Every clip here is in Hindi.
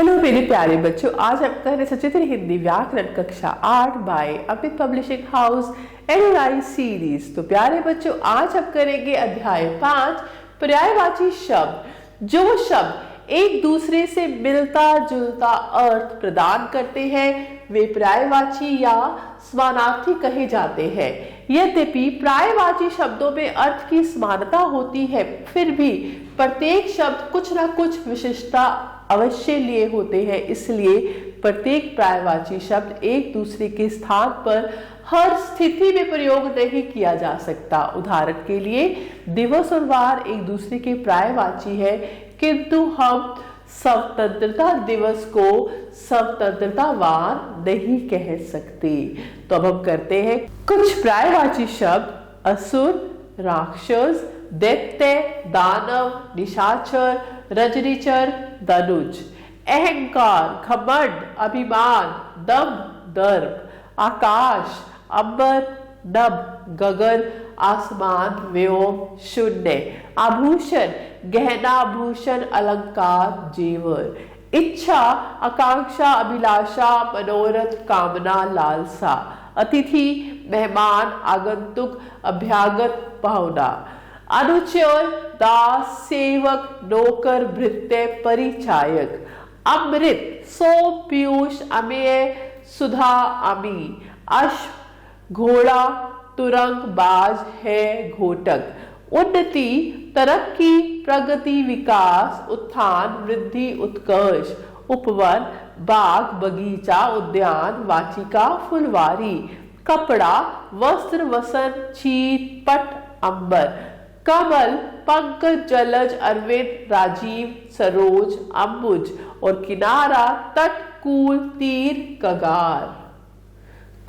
हेलो मेरे प्यारे बच्चों, आज हम कर रहे सचित्र हिंदी व्याकरण कक्षा 8 by Amit publishing house NRI series. तो प्यारे बच्चों, आज हम करेंगे अध्याय 5 पर्यायवाची शब्द। जो शब्द एक दूसरे से मिलता जुलता अर्थ प्रदान करते हैं वे पर्यायवाची या समानार्थी कहे जाते हैं। यद्यपि पर्यायवाची शब्दों में अर्थ की समानता होती है, फिर भी प्रत्येक शब्द कुछ ना कुछ विशिष्टता अवश्य लिए होते हैं। इसलिए प्रत्येक पर्यायवाची शब्द एक दूसरे के स्थान पर हर स्थिति में प्रयोग नहीं किया जा सकता। उदाहरण के लिए दिवस और वार एक दूसरे के पर्यायवाची है, किंतु हम स्वतंत्रता दिवस को स्वतंत्रता वार नहीं कह सकते। तो अब हम करते हैं कुछ पर्यायवाची शब्द। असुर, राक्षस, दैत्य, दानव, निशाचर, रजनीचर, धनुज। अहंकार, घमंड, अभिमान, दम, दर्प। आकाश, अंबर, नभ, गगन, आसमान, व्योम, शून्य। आभूषण, गहना, भूषण, अलंकार, जेवर। इच्छा, आकांक्षा, अभिलाषा, मनोरथ, कामना, लालसा। अतिथि, मेहमान, आगंतुक, अभ्यागत, पाहुना। अनुचर, दास, सेवक, नौकर, भृत्य, परिचायक। अमृत, सोम, पीयूष, अमेय, सुधा, अमी। अश्व, घोड़ा, तुरंग, बाज, है, घोटक। उन्नति, तरक्की, प्रगति, विकास, उत्थान, वृद्धि, उत्कर्ष। उपवन, बाग, बगीचा, उद्यान, वाचिका, फुलवारी। कपड़ा, वस्त्र, वसन, चीत, पट, अंबर। कमल, पंकज, जलज, अरविंद, राजीव, सरोज, अंबुज। और किनारा, तट, कूल, तीर, कगार।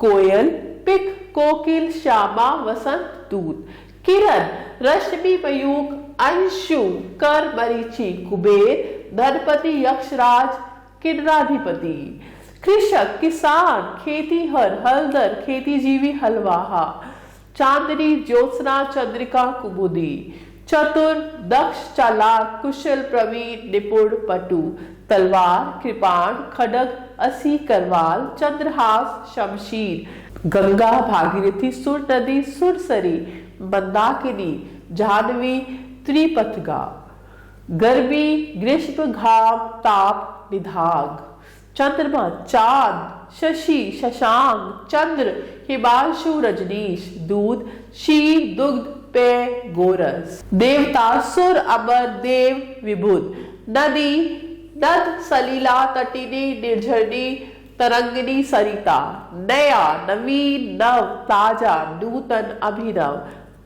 कोयल, पिक, कोकिल, श्यामा, वसंत, दूत। किरण, रश्मि, मयूख, अंशु, कर, मरीचि, कुबेर, धनपति, यक्षराज, किन्नराधिपति। कृषक, किसान, खेतीहर, हलदर, खेतीजीवी, हलवाहा। चांदनी, ज्योत्सना, चंद्रिका, कुमुदी। चतुर, दक्ष, चालाक, कुशल, प्रवीण, निपुण, पटु। तलवार, कृपाण, खड्ग, असी, करवाल, चंद्रहास, शमशीर। गंगा, भागीरथी, सुर नदी, सुरसरी, मंदाकिनी, जाह्नवी, त्रिपथगा। गर्मी, ग्रीष्म, घाम, ताप, निधाग। चंद्रमा, चांद, शशि, शशांक, चंद्र, हिमांशु, रजनीश। दूध, क्षीर, दुग्ध, पेय, गोरस। देवता, सुर, अमर, देव, विभुद। नदी, नद, सलीला, तटिनी, निर्झरनी, तरंगिनी, सरिता। नया, नवीन, नव, ताजा, नूतन, अभिनव।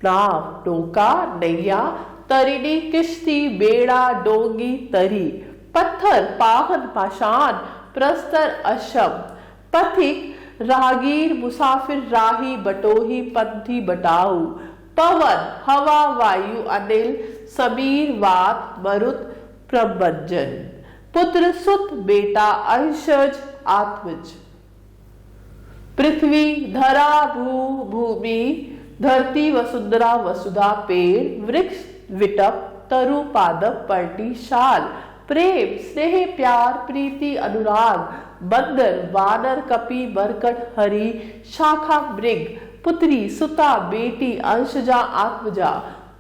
नाव, नौका, नैया, तरिणी, किश्ती, बेड़ा, डोंगी, तरी। पत्थर, पाहन, पाषाण, प्रस्तर, अशम। पथिक, राहगीर, मुसाफिर, राही, बटोही, पंथी, बटाऊ। पवन, हवा, वायु, अनिल, समीर, वात, मरुत, प्रबंजन। पुत्र, सुत, बेटा, अंशज, आत्मज। पृथ्वी, धरा, भूमि, धरती, वसुंधरा, वसुधा। पेड़, वृक्ष, विटप, तरु, पादप, पर्टी, शाल। प्रेम, स्नेह, प्यार, प्रीति, अनुराग। बंदर, वानर, कपि, मरकट, हरि, शाखा, मृग। पुत्री, सुता, बेटी, अंशजा, आत्मजा।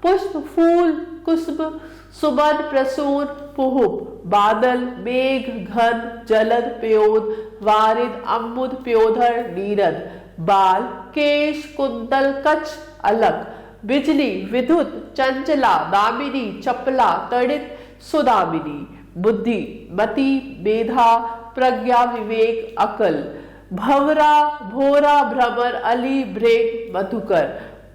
पुष्प, फूल, कुसुम, सुमन, प्रसून, पुहुप। बादल, मेघ, घन, जलद, प्योद, वारिद, अम्बुद, प्योधर, नीरद। बाल, केश, कुंतल, कच्छ, अलक। बिजली, विद्युत, चंचला, दामिनी, चपला, तड़ित, सुदामिनी। बुद्धि, मति, मेधा, प्रज्ञा, विवेक, अकल। भवरा, भोरा, भ्रमर, अली, भृंग, मधुकर।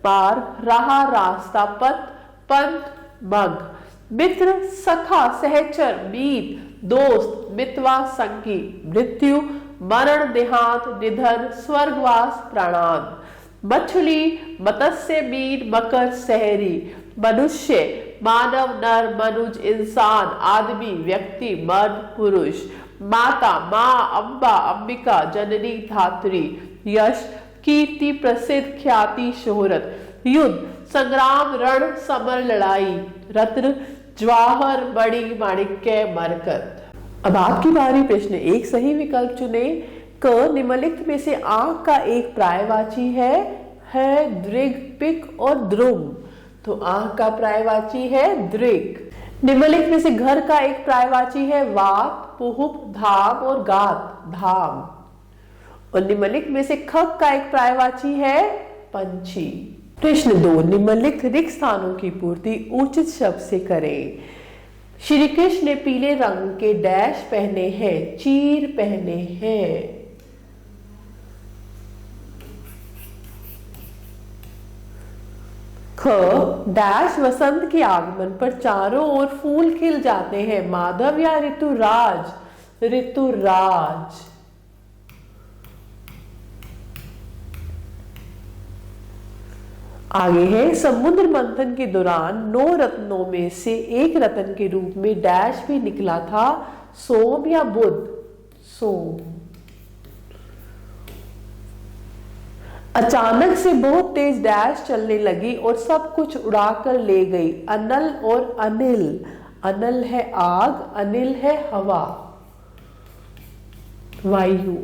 पार, राह, रास्ता, पथ, पंथ, मग। मित्र, सखा, सहचर, मीत, दोस्त, मितवा, संगी। मृत्यु, मरण, देहांत, निधन, स्वर्गवास, प्राणांत। मछली, मत्स्य, मीन, मकर, सहरी। मनुष्य, मानव, नर, मनुज, इंसान, आदमी, व्यक्ति, मर्द, पुरुष। माता, माँ, अम्बा, अंबिका, जननी, धात्री। यश, कीर्ति, प्रसिद्ध, ख्याति, शोहरत। युद्ध, संग्राम, रण, समर, लड़ाई। रत्न, जवाहर, मणि, माणिक्य, मरकत। अब आपकी बारी। प्रश्न 1 सही विकल्प चुने। क निम्नलिखित में से आंख का एक पर्यायवाची है दृग, पिक और द्रुम। तो आंख का पर्यायवाची है दृग। निम्नलिखित में से घर का एक पर्यायवाची है वात, पुहुप, धाम और गात, धाम। और निम्नलिखित में से खग का एक पर्यायवाची है पंछी। प्रश्न 2 निम्नलिखित रिक्त स्थानों की पूर्ति उचित शब्द से करें। श्री कृष्ण ने पीले रंग के डैश पहने हैं, चीर पहने हैं। ख डैश वसंत के आगमन पर चारों ओर फूल खिल जाते हैं, माधव या ऋतुराज, ऋतुराज। आगे है समुद्र मंथन के दौरान 9 रत्नों में से एक रत्न के रूप में डैश भी निकला था, सोम या बुध, सोम। अचानक से बहुत तेज डैश चलने लगी और सब कुछ उड़ाकर ले गई, अनल और अनिल। अनल है आग, अनिल है हवा, वायु।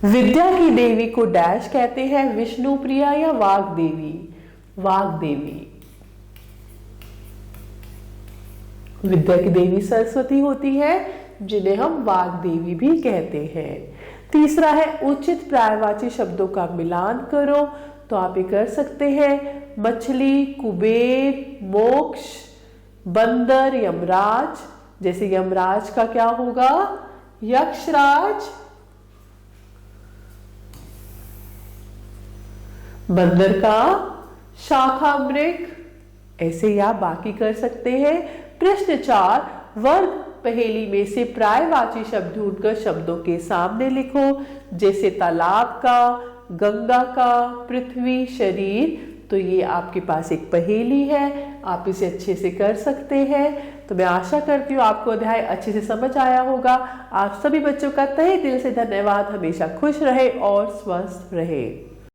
विद्या की देवी को डैश कहते हैं, विष्णु प्रिया या वाग देवी, वाग देवी। विद्या की देवी सरस्वती होती है, जिन्हें हम वाग देवी भी कहते हैं। तीसरा है उचित पर्यायवाची शब्दों का मिलान करो। तो आप ये कर सकते हैं, मछली, कुबेर, मोक्ष, बंदर, यमराज। जैसे यमराज का क्या होगा, यक्षराज, बंदर का शाखामृग। ऐसे आप बाकी कर सकते हैं। प्रश्न 4 वर्ग पहेली में से पर्यायवाची शब्द ढूंढकर शब्दों के सामने लिखो। जैसे तालाब का, गंगा का, पृथ्वी, शरीर। तो ये आपके पास एक पहेली है, आप इसे अच्छे से कर सकते हैं। तो मैं आशा करती हूँ आपको अध्याय अच्छे से समझ आया होगा। आप सभी बच्चों का तहे दिल से धन्यवाद। हमेशा खुश रहे और स्वस्थ रहे।